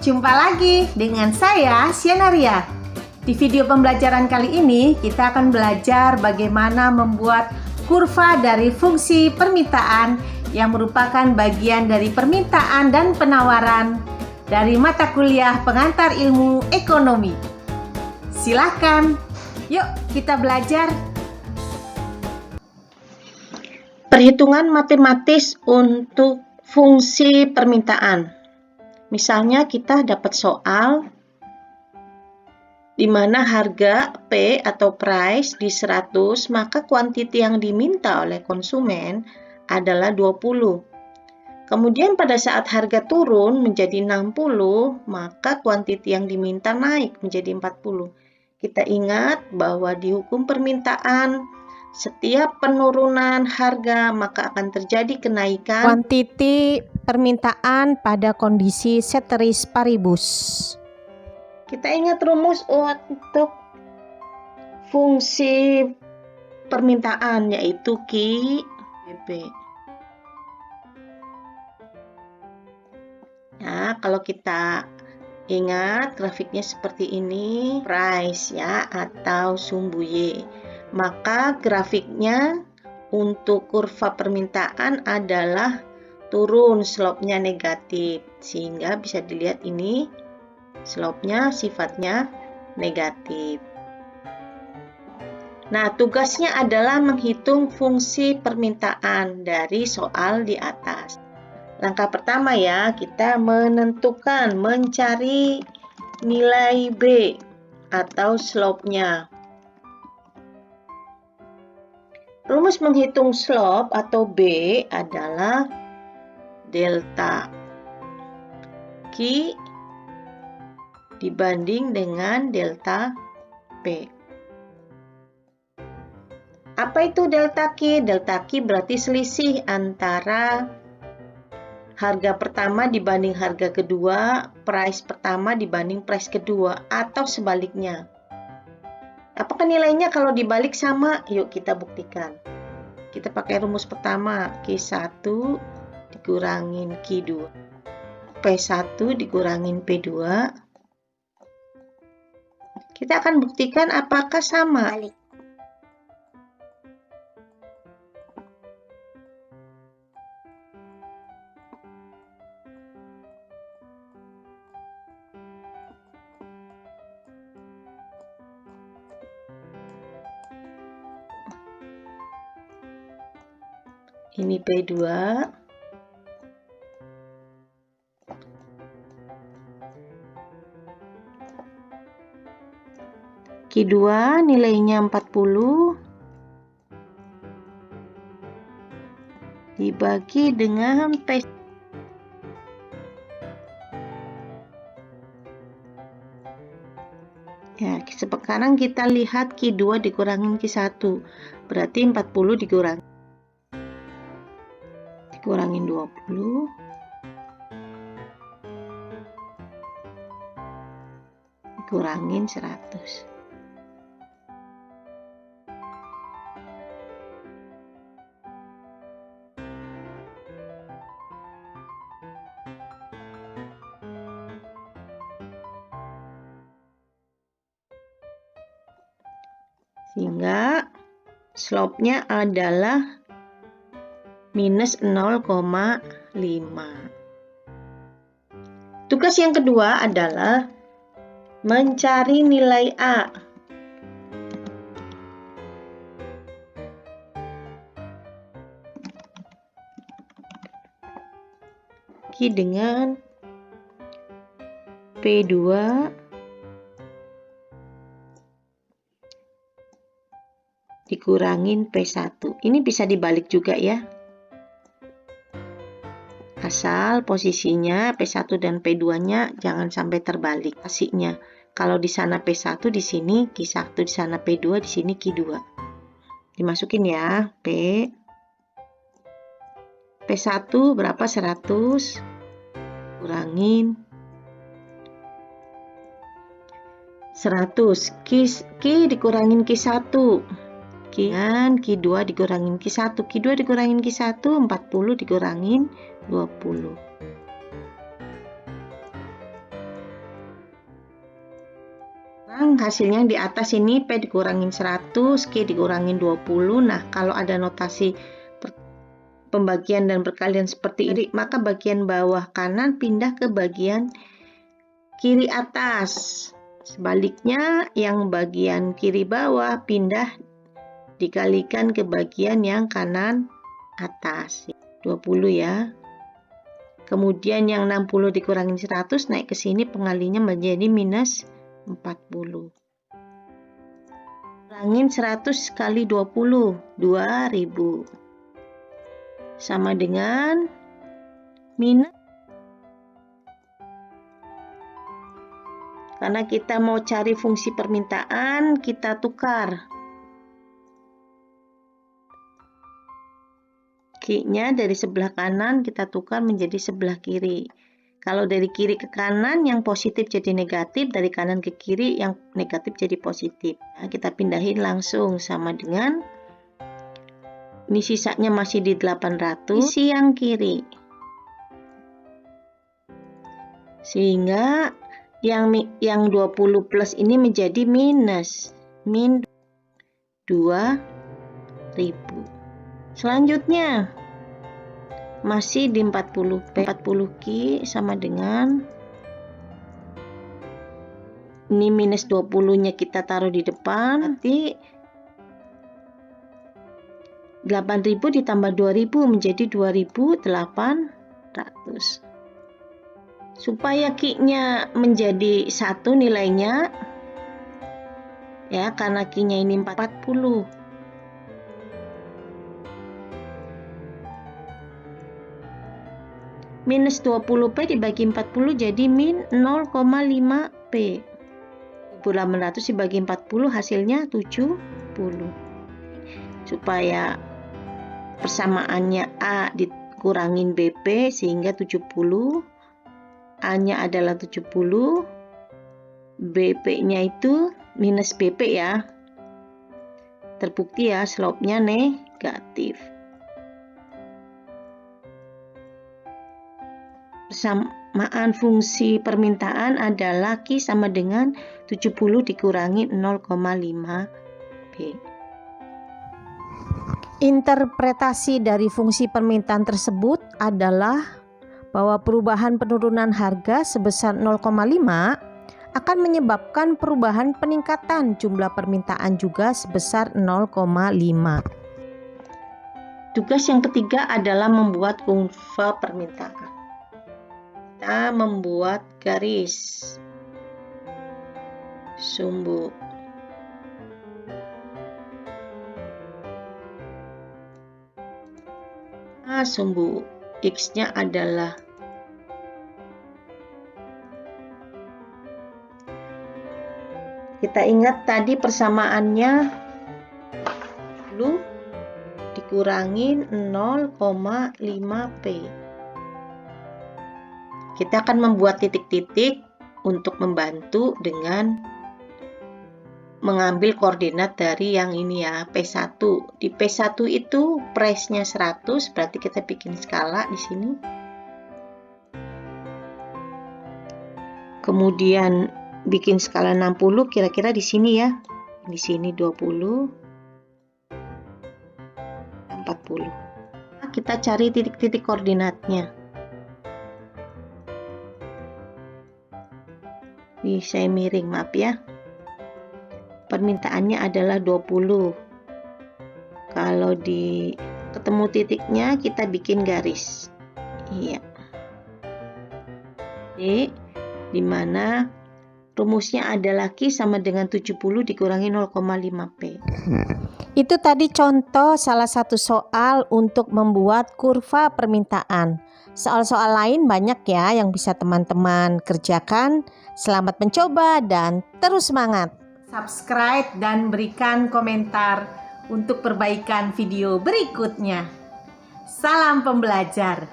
Jumpa lagi dengan saya, Sianaria. Di video pembelajaran kali ini, kita akan belajar bagaimana membuat kurva dari fungsi permintaan yang merupakan bagian dari permintaan dan penawaran dari mata kuliah pengantar ilmu ekonomi. Silakan, yuk kita belajar. Perhitungan matematis untuk fungsi permintaan. Misalnya kita dapat soal di mana harga P atau price di 100, maka kuantiti yang diminta oleh konsumen adalah 20. Kemudian pada saat harga turun menjadi 60, maka kuantiti yang diminta naik menjadi 40. Kita ingat bahwa di hukum permintaan, setiap penurunan harga maka akan terjadi kenaikan kuantiti permintaan pada kondisi ceteris paribus. Kita ingat rumus untuk fungsi permintaan yaitu QBP. Nah, kalau kita ingat grafiknya seperti ini, price ya atau sumbu Y. Maka grafiknya untuk kurva permintaan adalah turun, slope-nya negatif, sehingga bisa dilihat ini slope-nya sifatnya negatif. Nah, tugasnya adalah menghitung fungsi permintaan dari soal di atas. Langkah pertama ya, kita menentukan, mencari nilai B atau slope-nya. Rumus menghitung slope atau B adalah delta Q dibanding dengan delta P. Apa itu delta Q? Delta Q berarti selisih antara harga pertama dibanding harga kedua, price pertama dibanding price kedua, atau sebaliknya. Apakah nilainya kalau dibalik sama? Yuk kita buktikan. Kita pakai rumus pertama, Q1 dikurangin Q2. P1 dikurangin P2. Kita akan buktikan apakah sama. Ini P2. Q2 nilainya 40 dibagi dengan P. Ya, sekarang kita lihat Q2 dikurangin Q1. Berarti 40 dikurangin 20 dikurangin 100. Sehingga slope-nya adalah minus 0,5. Tugas yang kedua adalah mencari nilai A. Q dengan P2 dikurangin P1. Ini bisa dibalik juga ya. Asal posisinya P1 dan P2-nya jangan sampai terbalik hasilnya. Kalau di sana P1 di sini Q1, di sana P2, di sini Q2. Dimasukin ya, P1 berapa? 100 kurangin 100. Q dikurangin Q1. Kemudian Q2 dikurangin Q1. Q2 dikurangin Q1, 40 dikurangin 20. hasilnya yang di atas ini P dikurangin 100, Q dikurangin 20. Nah, kalau ada notasi pembagian dan perkalian seperti ini, maka bagian bawah kanan pindah ke bagian kiri atas. Sebaliknya, yang bagian kiri bawah pindah dikalikan ke bagian yang kanan atas. 20 ya. Kemudian yang 60 dikurangin 100 naik ke sini pengalinya menjadi minus 40. Kurangin 100 kali 20, 2000. Sama dengan minus. Karena kita mau cari fungsi permintaan, kita tukar. Q-nya dari sebelah kanan kita tukar menjadi sebelah kiri. Kalau dari kiri ke kanan yang positif jadi negatif, dari kanan ke kiri yang negatif jadi positif. Nah, kita pindahin langsung sama dengan ini sisanya masih di 800, isi yang kiri. Sehingga yang 20 plus ini menjadi minus, min 2000. Selanjutnya masih di 40P, 40Q sama dengan ini minus 20 nya kita taruh di depan, nanti 8000 ditambah 2000 menjadi 2800. Supaya Q-nya menjadi 1 nilainya ya, karena Q-nya ini 40. Minus 20P dibagi 40 jadi min 0,5P. 1800 dibagi 40 hasilnya 70. Supaya persamaannya A dikurangin BP sehingga 70. A-nya adalah 70. BP-nya itu minus BP ya. Terbukti ya slope-nya negatif. Persamaan fungsi permintaan adalah Q sama dengan 70 dikurangi 0,5P. Interpretasi dari fungsi permintaan tersebut adalah bahwa perubahan penurunan harga sebesar 0,5 akan menyebabkan perubahan peningkatan jumlah permintaan juga sebesar 0,5. Tugas yang ketiga adalah membuat kurva permintaan. Kita membuat garis sumbu. Sumbu X-nya adalah kita ingat tadi persamaannya dulu dikurangin 0,5P. Kita akan membuat titik-titik untuk membantu dengan mengambil koordinat dari yang ini ya, P1. Di P1 itu price-nya 100, berarti kita bikin skala di sini. Kemudian bikin skala 60 kira-kira di sini ya. Di sini 20, 40. Nah, kita cari titik-titik koordinatnya. Ini saya miring, maaf ya. Permintaannya adalah 20. Kalau di ketemu titiknya kita bikin garis. Iya. Jadi dimana rumusnya adalah Q sama dengan 70 dikurangi 0,5P. Itu tadi contoh salah satu soal untuk membuat kurva permintaan. Soal-soal lain banyak ya yang bisa teman-teman kerjakan. Selamat mencoba dan terus semangat. Subscribe dan berikan komentar untuk perbaikan video berikutnya. Salam pembelajar.